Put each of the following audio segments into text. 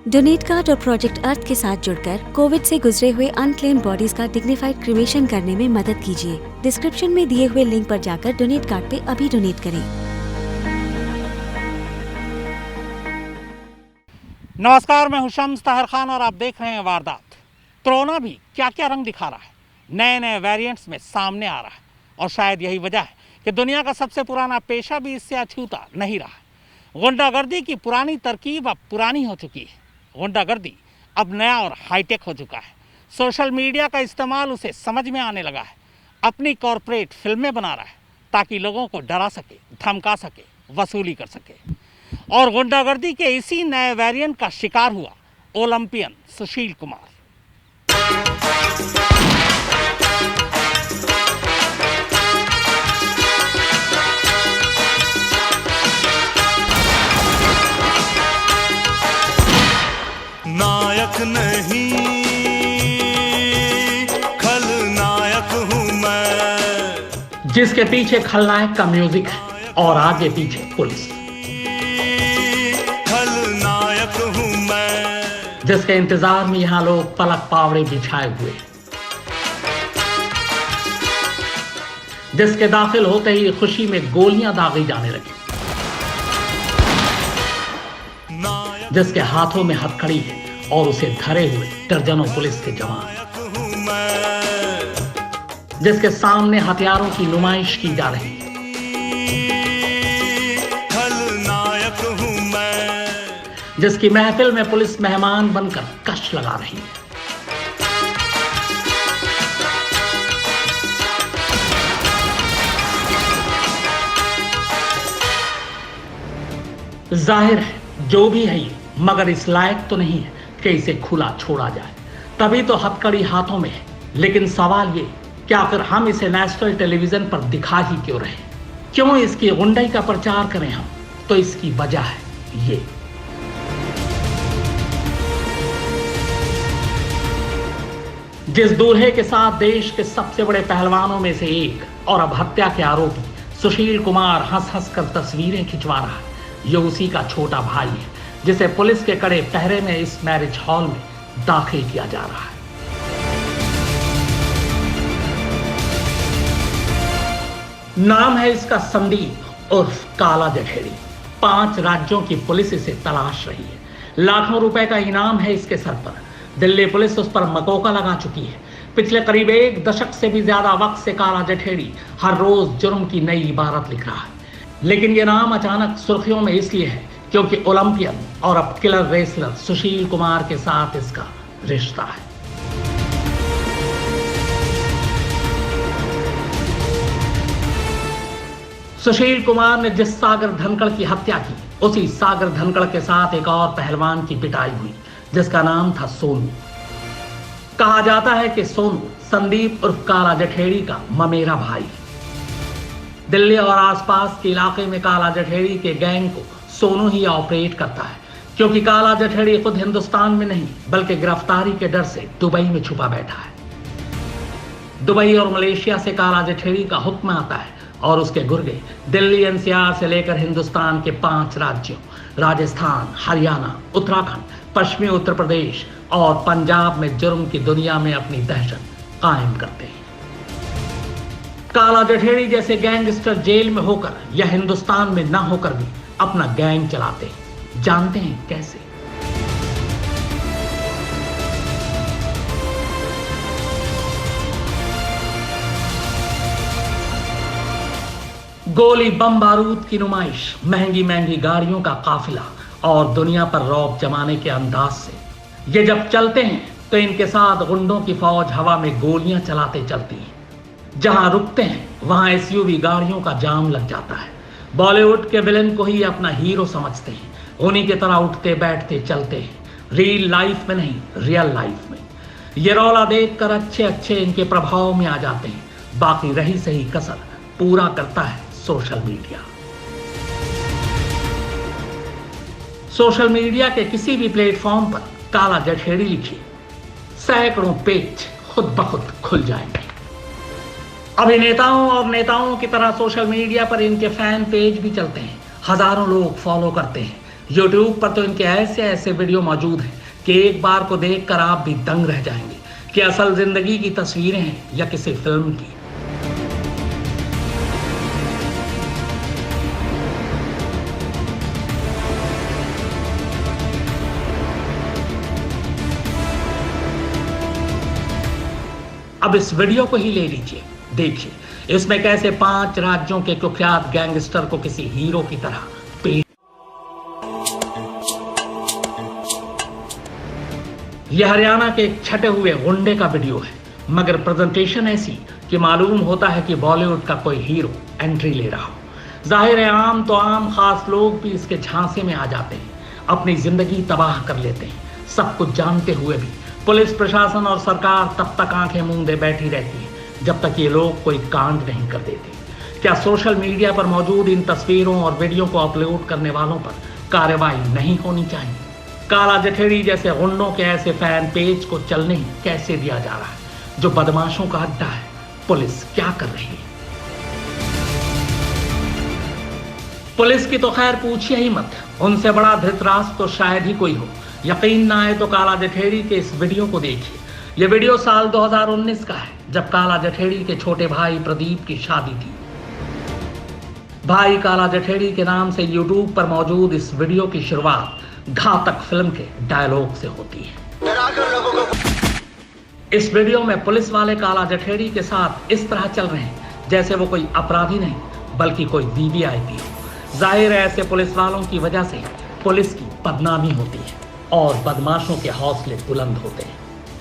Donate card और project अर्थ के साथ जुड़कर कोविड से गुजरे हुए अनक्लेम्ड बॉडीज का डिग्निफाइड क्रिमेशन करने में मदद कीजिए। डिस्क्रिप्शन में दिए हुए लिंक पर जाकर डोनेट कार्ड पे अभी डोनेट करें। नमस्कार, मैं हूं शम्स ताहिर खान और आप देख रहे हैं वारदात। कोरोना भी क्या क्या रंग दिखा रहा है, नए नए वेरिएंट्स में सामने आ रहा है और शायद यही वजह है कि दुनिया का सबसे पुराना पेशा भी इससे अछूता नहीं रहा। गुंडागर्दी की पुरानी तरकीब अब पुरानी हो चुकी है। गुंडागर्दी अब नया और हाईटेक हो चुका है। सोशल मीडिया का इस्तेमाल उसे समझ में आने लगा है। अपनी कॉरपोरेट फिल्में बना रहा है ताकि लोगों को डरा सके, धमका सके, वसूली कर सके। और गुंडागर्दी के इसी नए वेरिएंट का शिकार हुआ ओलंपियन सुशील कुमार। नायक नहीं खलनायक हूं मैं, जिसके पीछे खलनायक का म्यूजिक है और आगे पीछे पुलिस, खलनायक हूं मैं, जिसके इंतजार में यहां लोग पलक पावड़े बिछाए हुए, जिसके दाखिल होते ही खुशी में गोलियां दागी जाने लगी, जिसके हाथों में हथकड़ी है और उसे धरे हुए दर्जनों पुलिस के जवान, जिसके सामने हथियारों की नुमाइश की जा रही है, खलनायक हूं मैं, जिसकी महफिल में पुलिस मेहमान बनकर कश लगा रही है। जाहिर है जो भी है ये मगर इस लायक तो नहीं है कि इसे खुला छोड़ा जाए, तभी तो हथकड़ी हाथों में है। लेकिन सवाल ये कि आखिर हम इसे नेशनल टेलीविजन पर दिखा ही क्यों रहे, क्यों इसकी गुंडाई का प्रचार करें हम? तो इसकी वजह है ये। जिस दूल्हे के साथ देश के सबसे बड़े पहलवानों में से एक और अब हत्या के आरोपी सुशील कुमार हंस हंस कर तस्वीरें खिंचवा रहा है, ये उसी का छोटा भाई है जिसे पुलिस के कड़े पहरे में इस मैरिज हॉल में दाखिल किया जा रहा है। नाम है इसका संदीप उर्फ काला जठेड़ी। 5 राज्यों की पुलिस इसे तलाश रही है। लाखों रुपए का इनाम है इसके सर पर। दिल्ली पुलिस उस पर मकोका लगा चुकी है। पिछले करीब 1 दशक से भी ज्यादा वक्त से काला जठेड़ी हर रोज जुर्म की नई इबारत लिख रहा है। लेकिन यह नाम अचानक सुर्खियों में इसलिए है क्योंकि ओलंपियन और अब किलर रेसलर सुशील कुमार के साथ इसका रिश्ता है। सुशील कुमार ने जिस सागर धनखड़ की हत्या की, उसी सागर धनखड़ के साथ एक और पहलवान की पिटाई हुई जिसका नाम था सोनू। कहा जाता है कि सोनू संदीप उर्फ काला जठेड़ी का ममेरा भाई। दिल्ली और आसपास के इलाके में काला जठेड़ी के गैंग को सोनू ही ऑपरेट करता है, क्योंकि काला जठेड़ी खुद हिंदुस्तान में नहीं बल्कि गिरफ्तारी के डर से दुबई में छुपा बैठा है। दुबई और मलेशिया से काला जठेड़ी का हुक्म आता है और उसके गुर्गे दिल्ली एनसीआर से लेकर हिंदुस्तान के 5 राज्यों राजस्थान, हरियाणा, उत्तराखंड, पश्चिमी उत्तर प्रदेश और पंजाब में जुर्म की दुनिया में अपनी दहशत कायम करते हैं। काला जठेड़ी जैसे गैंगस्टर जेल में होकर या हिंदुस्तान में ना होकर भी अपना गैंग चलाते हैं। जानते हैं कैसे? गोली, बम, बारूद की नुमाइश, महंगी महंगी गाड़ियों का काफिला और दुनिया पर रौब जमाने के अंदाज से ये जब चलते हैं तो इनके साथ गुंडों की फौज हवा में गोलियां चलाते चलती है। जहां रुकते हैं वहां एसयूवी गाड़ियों का जाम लग जाता है। बॉलीवुड के विलेन को ही अपना हीरो समझते हैं। उन्हीं की तरह उठते बैठते चलते हैं, रियल लाइफ में नहीं, रियल लाइफ में। ये रौला देखकर अच्छे अच्छे इनके प्रभाव में आ जाते हैं। बाकी रही सही कसर पूरा करता है सोशल मीडिया। सोशल मीडिया के किसी भी प्लेटफॉर्म पर काला जठेड़ी लिखिए, सैकड़ों पेज खुद ब खुद खुल जाएंगे। अभिनेताओं और नेताओं की तरह सोशल मीडिया पर इनके फैन पेज भी चलते हैं। हजारों लोग फॉलो करते हैं। YouTube पर तो इनके ऐसे ऐसे वीडियो मौजूद हैं कि एक बार को देखकर आप भी दंग रह जाएंगे कि असल जिंदगी की तस्वीरें हैं या किसी फिल्म की। अब इस वीडियो को ही ले लीजिए, देखिए इसमें कैसे 5 राज्यों के कुख्यात गैंगस्टर को किसी हीरो की तरह पेश। यह हरियाणा के एक छटे हुए गुंडे का वीडियो है, मगर प्रेजेंटेशन ऐसी कि मालूम होता है कि बॉलीवुड का कोई हीरो एंट्री ले रहा हो। जाहिर है आम तो आम, खास लोग भी इसके झांसे में आ जाते हैं, अपनी जिंदगी तबाह कर लेते हैं। सब कुछ जानते हुए भी पुलिस प्रशासन और सरकार तब तक आंखें मूंदे बैठी रहती है जब तक ये लोग कोई कांड नहीं कर देते। क्या सोशल मीडिया पर मौजूद इन तस्वीरों और वीडियो को अपलोड करने वालों पर कार्रवाई नहीं होनी चाहिए? काला जठेड़ी जैसे गुंडों के ऐसे फैन पेज को चलने ही कैसे दिया जा रहा है जो बदमाशों का अड्डा है? पुलिस क्या कर रही है? पुलिस की तो खैर पूछिए ही मत, उनसे बड़ा धृतराष्ट्र तो शायद ही कोई हो। यकीन ना आए तो काला जठेड़ी के इस वीडियो को देखिए। यह वीडियो साल 2019 का है, जब काला जठेड़ी के छोटे भाई प्रदीप की शादी थी। भाई काला जठेड़ी के नाम से YouTube पर मौजूद इस वीडियो की शुरुआत घातक फिल्म के डायलॉग से होती है। इस वीडियो में पुलिस वाले काला जठेड़ी के साथ इस तरह चल रहे हैं जैसे वो कोई अपराधी नहीं बल्कि कोई वीवीआईपी हो। जाहिर है ऐसे पुलिस वालों की वजह से पुलिस की बदनामी होती है और बदमाशों के हौसले बुलंद होते हैं।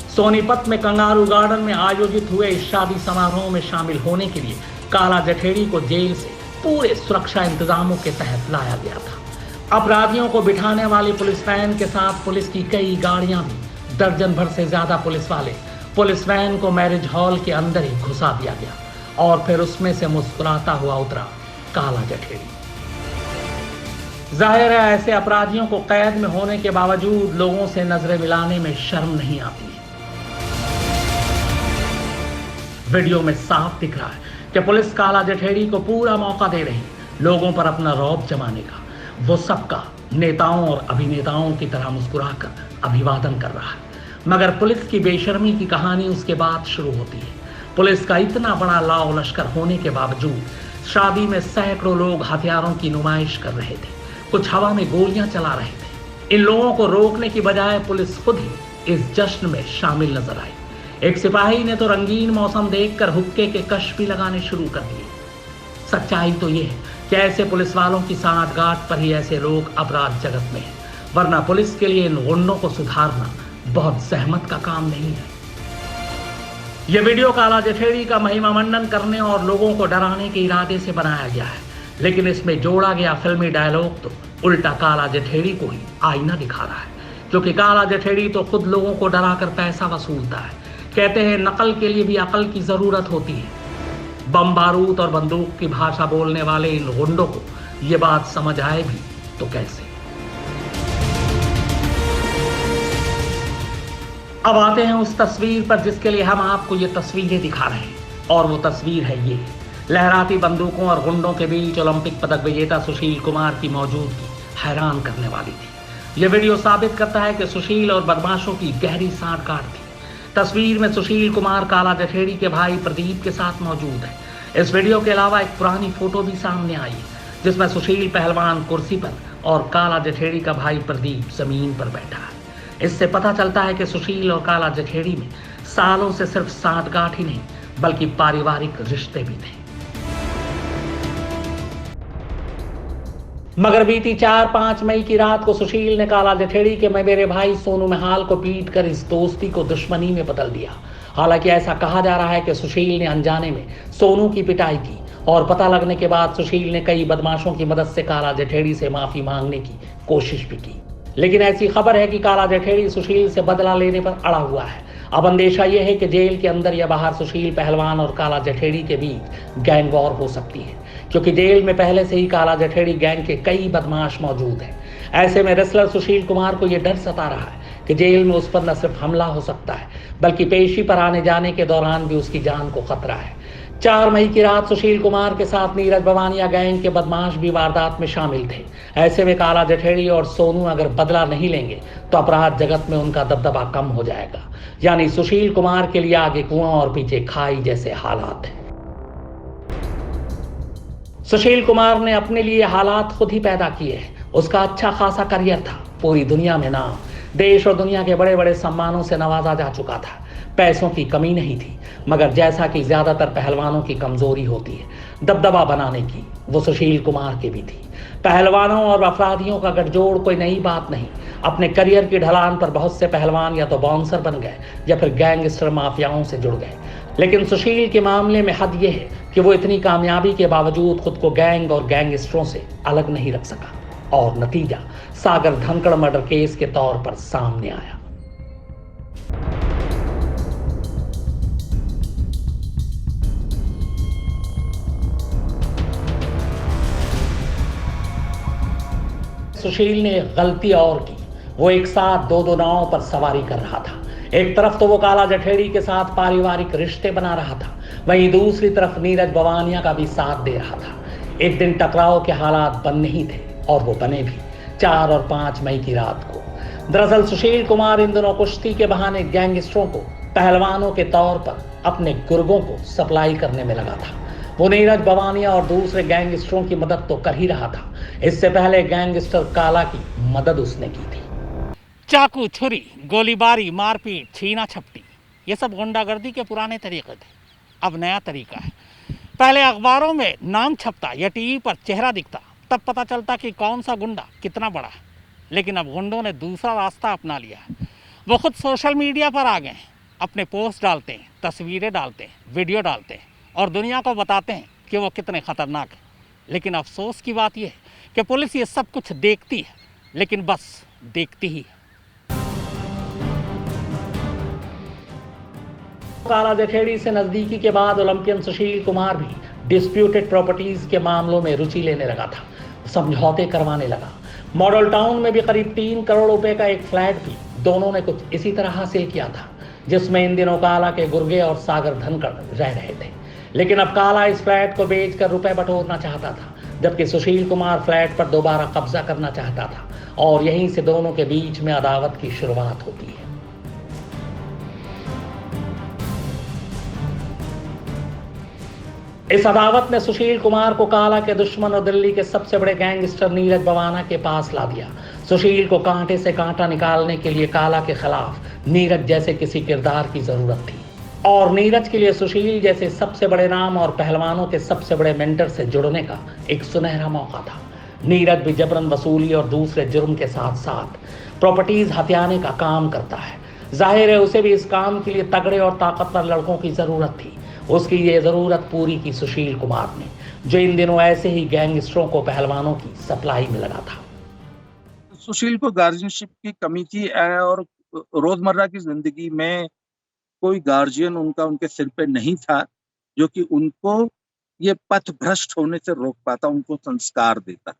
सोनीपत में कंगारू गार्डन में आयोजित हुए इस शादी समारोह में शामिल होने के लिए काला जठेड़ी को जेल से पूरे सुरक्षा इंतजामों के तहत लाया गया था। अपराधियों को बिठाने वाली पुलिस वैन के साथ पुलिस की कई गाड़ियां भी, दर्जन भर से ज्यादा पुलिस वाले पुलिस वैन को मैरिज हॉल के अंदर ही घुसा दिया गया और फिर उसमें से मुस्कुराता हुआ उतरा काला जठेड़ी। जाहिर है ऐसे अपराधियों को कैद में होने के बावजूद लोगों से नजरें मिलाने में शर्म नहीं आती है। वीडियो में साफ दिख रहा है कि पुलिस काला जठेड़ी को पूरा मौका दे रही है लोगों पर अपना रौब जमाने का। वो सबका नेताओं और अभिनेताओं की तरह मुस्कुराकर अभिवादन कर रहा है, मगर पुलिस की बेशर्मी की कहानी उसके बाद शुरू होती है। पुलिस का इतना बड़ा लाव लश्कर होने के बावजूद शादी में सैकड़ों लोग हथियारों की नुमाइश कर रहे थे, कुछ हवा में गोलियां चला रहे थे। इन लोगों को रोकने की बजाय पुलिस खुद ही इस जश्न में शामिल नजर आई। एक सिपाही ने तो रंगीन मौसम देखकर हुक्के के कश भी लगाने शुरू कर दिए। सच्चाई तो ये है कि ऐसे पुलिस वालों की सांठगांठ पर ही ऐसे लोग अपराध जगत में हैं, वरना पुलिस के लिए इन गुंडों को सुधारना बहुत जहमत का काम नहीं है। यह वीडियो काला जठेड़ी का महिमा मंडन करने और लोगों को डराने के इरादे से बनाया गया है, लेकिन इसमें जोड़ा गया फिल्मी डायलॉग तो उल्टा काला जठेड़ी को ही आईना दिखा रहा है, क्योंकि काला जठेड़ी तो खुद लोगों को डराकर पैसा वसूलता है। कहते हैं नकल के लिए भी अकल की जरूरत होती है। बम बारूद और बंदूक की भाषा बोलने वाले इन गुंडों को ये बात समझ आए भी तो कैसे। अब आते हैं उस तस्वीर पर जिसके लिए हम आपको ये तस्वीरें दिखा रहे हैं, और वो तस्वीर है ये लहराती बंदूकों और गुंडों के बीच ओलंपिक पदक विजेता सुशील कुमार की मौजूदगी हैरान करने वाली थी। यह वीडियो साबित करता है कि सुशील और बदमाशों की गहरी सांठगांठ थी। तस्वीर में सुशील कुमार काला जठेड़ी के भाई प्रदीप के साथ मौजूद है। इस वीडियो के अलावा एक पुरानी फोटो भी सामने आई है जिसमें सुशील पहलवान कुर्सी पर और काला जठेड़ी का भाई प्रदीप जमीन पर बैठा है। इससे पता चलता है कि सुशील और काला जठेड़ी में सालों से सिर्फ सांठगांठ ही नहीं बल्कि पारिवारिक रिश्ते भी थे। मगर बीती 4-5 मई की रात को सुशील ने काला जठेड़ी के मेरे भाई सोनू महाल को पीट कर इस दोस्ती को दुश्मनी में बदल दिया। हालांकि ऐसा कहा जा रहा है कि सुशील ने अनजाने में सोनू की पिटाई की और पता लगने के बाद सुशील ने कई बदमाशों की मदद से काला जठेड़ी से माफी मांगने की कोशिश भी की, लेकिन ऐसी खबर है कि काला जठेड़ी सुशील से बदला लेने पर अड़ा हुआ है। अब अंदेशा यह है कि जेल के अंदर या बाहर सुशील पहलवान और काला जठेड़ी के बीच गैंग वॉर हो सकती है, क्योंकि जेल में पहले से ही काला जठेड़ी गैंग के कई बदमाश मौजूद हैं। ऐसे में रेसलर सुशील कुमार को यह डर सता रहा है कि जेल में उस पर न सिर्फ हमला हो सकता है बल्कि पेशी पर आने जाने के दौरान भी उसकी जान को खतरा है। 4 मई की रात सुशील कुमार के साथ नीरज बवानिया गैंग के बदमाश भी वारदात में शामिल थे। ऐसे में काला जठेड़ी और सोनू अगर बदला नहीं लेंगे तो अपराध जगत में उनका दबदबा कम हो जाएगा। यानी सुशील कुमार के लिए आगे कुआं और पीछे खाई जैसे हालात हैं। सुशील कुमार ने अपने लिए हालात खुद ही पैदा किए हैं। उसका अच्छा खासा करियर था, पूरी दुनिया में नाम, देश और दुनिया के बड़े बड़े सम्मानों से नवाजा जा चुका था। पैसों की कमी नहीं थी, मगर जैसा कि ज्यादातर पहलवानों की कमजोरी होती है दबदबा बनाने की, वो सुशील कुमार की भी थी। पहलवानों और अपराधियों का गठजोड़ कोई नई बात नहीं। अपने करियर की ढलान पर बहुत से पहलवान या तो बाउंसर बन गए या फिर गैंगस्टर माफियाओं से जुड़ गए, लेकिन सुशील के मामले में हद यह है कि वो इतनी कामयाबी के बावजूद खुद को गैंग और गैंगस्टरों से अलग नहीं रख सका, और नतीजा सागर धनखड़ मर्डर केस के तौर पर सामने आया। सुशील ने गलती और की। वो एक साथ दो नावों पर सवारी कर रहा था। एक तरफ तो वो काला जठेड़ी के साथ पारिवारिक रिश्ते बना रहा था, वहीं दूसरी तरफ नीरज बवानिया का भी साथ दे रहा था। एक दिन टकराव के हालात बन नहीं थे, और वो बने भी 4 और 5 मई की रात को। दरअसल सुशील कुमार इन दिनों कुश्ती के बहाने गैंगस्टरों को पहलवानों के तौर पर अपने गुर्गों को सप्लाई करने में लगा था। वो नीरज बवानिया और दूसरे गैंगस्टरों की मदद तो कर ही रहा था, इससे पहले गैंगस्टर काला की मदद उसने की थी। चाकू, छुरी, गोलीबारी, मारपीट, छीना झपटी, ये सब गुंडागर्दी के पुराने तरीके थे। अब नया तरीका है। पहले अखबारों में नाम छपता या टीवी पर चेहरा दिखता, तब पता चलता कि कौन सा गुंडा कितना बड़ा है। लेकिन अब गुंडों ने दूसरा रास्ता अपना लिया है। वो खुद सोशल मीडिया पर आ गए हैं, अपने पोस्ट डालते हैं, तस्वीरें डालते हैं, वीडियो डालते हैं और दुनिया को बताते हैं कि वो कितने खतरनाक हैं। लेकिन अफसोस की बात यह है कि पुलिस ये सब कुछ देखती है, लेकिन बस देखती ही है। काला जठेड़ी से नजदीकी के बाद ओलंपियन सुशील कुमार भी डिस्प्यूटेड प्रॉपर्टीज के मामलों में रुचि लेने लगा था, समझौते करवाने लगा। मॉडल टाउन में भी करीब 3 करोड़ रुपए का एक फ्लैट भी दोनों ने कुछ इसी तरह हासिल किया था, जिसमें इन दिनों काला के गुर्गे और सागर धनखड़ रह रहे थे। लेकिन अब काला इस फ्लैट को बेचकर रुपए बटोरना चाहता था, जबकि सुशील कुमार फ्लैट पर दोबारा कब्जा करना चाहता था, और यहीं से दोनों के बीच में अदावत की शुरुआत होती है। इस अदावत ने सुशील कुमार को काला के दुश्मन और दिल्ली के सबसे बड़े गैंगस्टर नीरज बवाना के पास ला दिया। सुशील को कांटे से कांटा निकालने के लिए काला के खिलाफ नीरज जैसे किसी किरदार की जरूरत थी, और नीरज के लिए सुशील जैसे सबसे बड़े नाम और पहलवानों के सबसे बड़े मेंटर से जुड़ने का एक सुनहरा मौका था। नीरज भी जबरन वसूली और दूसरे जुर्म के साथ साथ प्रॉपर्टीज हथियाने का काम करता है। जाहिर है उसे भी इस काम के लिए तगड़े और ताकतवर लड़कों की जरूरत थी। उसकी ये जरूरत पूरी की सुशील कुमार ने, जो इन दिनों ऐसे ही गैंगस्टरों को पहलवानों की सप्लाई में लगा था। सुशील को गार्जियनशिप की कमी थी, और रोजमर्रा की जिंदगी में कोई गार्जियन उनके सिर पे नहीं था जो कि उनको ये पथ भ्रष्ट होने से रोक पाता, उनको संस्कार देता।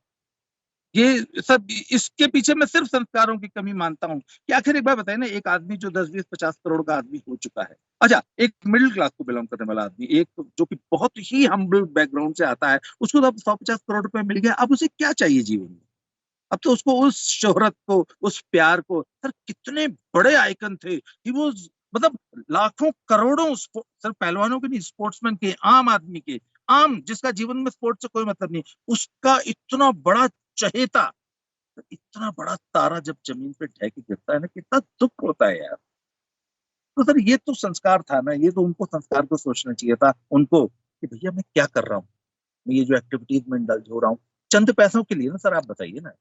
ये सब इसके पीछे मैं सिर्फ संस्कारों की कमी मानता हूँ कि आखिर एक बार बताइए ना, एक आदमी जो 10-20-50 करोड़ का आदमी हो चुका है, अच्छा एक मिडिल क्लास को बिलोंग करने वाला आदमी, एक जो कि बहुत ही हम्बल बैकग्राउंड से आता है, उसको तो अब 150 करोड़ रुपए मिल गया, अब उसे क्या चाहिए जीवन में? अब तो उसको उस शोहरत को, उस प्यार को, सर कितने बड़े आइकन थे, वो मतलब लाखों करोड़ों सिर्फ पहलवानों के नहीं, स्पोर्ट्समैन के, आम आदमी के, आम जिसका जीवन में स्पोर्ट्स से कोई मतलब नहीं, उसका इतना बड़ा चहेता, इतना बड़ा तारा जब जमीन पे ढह के गिरता है ना, कितना दुख होता है यार। तो सर ये तो संस्कार था ना, ये तो उनको संस्कार को सोचना चाहिए था उनको कि भैया मैं क्या कर रहा हूँ, मैं ये जो एक्टिविटीज में इंडल्ज हो रहा हूँ चंद पैसों के लिए ना। सर आप बताइए ना,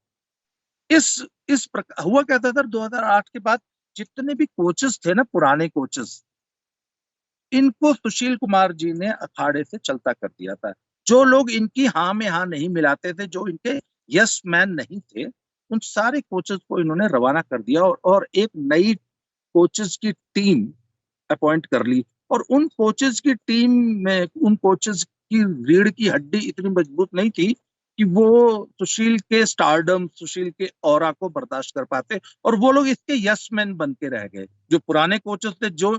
इस प्रकार हुआ क्या था सर, 2008 के बाद जितने भी कोचेस थे ना, पुराने कोचेस, इनको सुशील कुमार जी ने अखाड़े से चलता कर दिया था। जो लोग इनकी हाँ में हाँ नहीं मिलाते थे, जो इनके यस मैन नहीं थे, उन सारे कोचेस को इन्होंने रवाना कर दिया और एक नई कोचेस की टीम अपॉइंट कर ली। और उन कोचेस की टीम में उन कोचेस की रीढ़ की हड्डी इतनी मजबूत नहीं थी कि वो सुशील के स्टारडम, सुशील के ऑरा को बर्दाश्त कर पाते, और वो लोग इसके यस मैन बन के रह गए। जो पुराने कोचेस थे, जो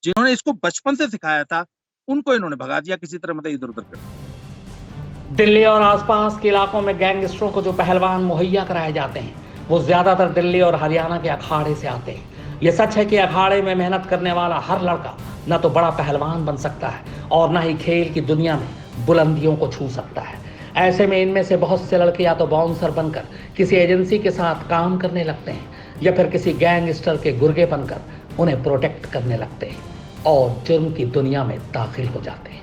जिन्होंने इसको बचपन से सिखाया था, उनको इन्होंने भगा दिया किसी तरह, मतलब इधर उधर कर। दिल्ली और आसपास के इलाकों में गैंगस्टरों को जो पहलवान मुहैया कराए जाते हैं वो ज्यादातर दिल्ली और हरियाणा के अखाड़े से आते हैं। ये सच है कि अखाड़े में मेहनत करने वाला हर लड़का न तो बड़ा पहलवान बन सकता है और न ही खेल की दुनिया में बुलंदियों को छू सकता है। ऐसे में इनमें से बहुत से लड़के या तो बाउंसर बनकर किसी एजेंसी के साथ काम करने लगते हैं या फिर किसी गैंगस्टर के गुर्गे बनकर उन्हें प्रोटेक्ट करने लगते हैं और जुर्म की दुनिया में दाखिल हो जाते हैं।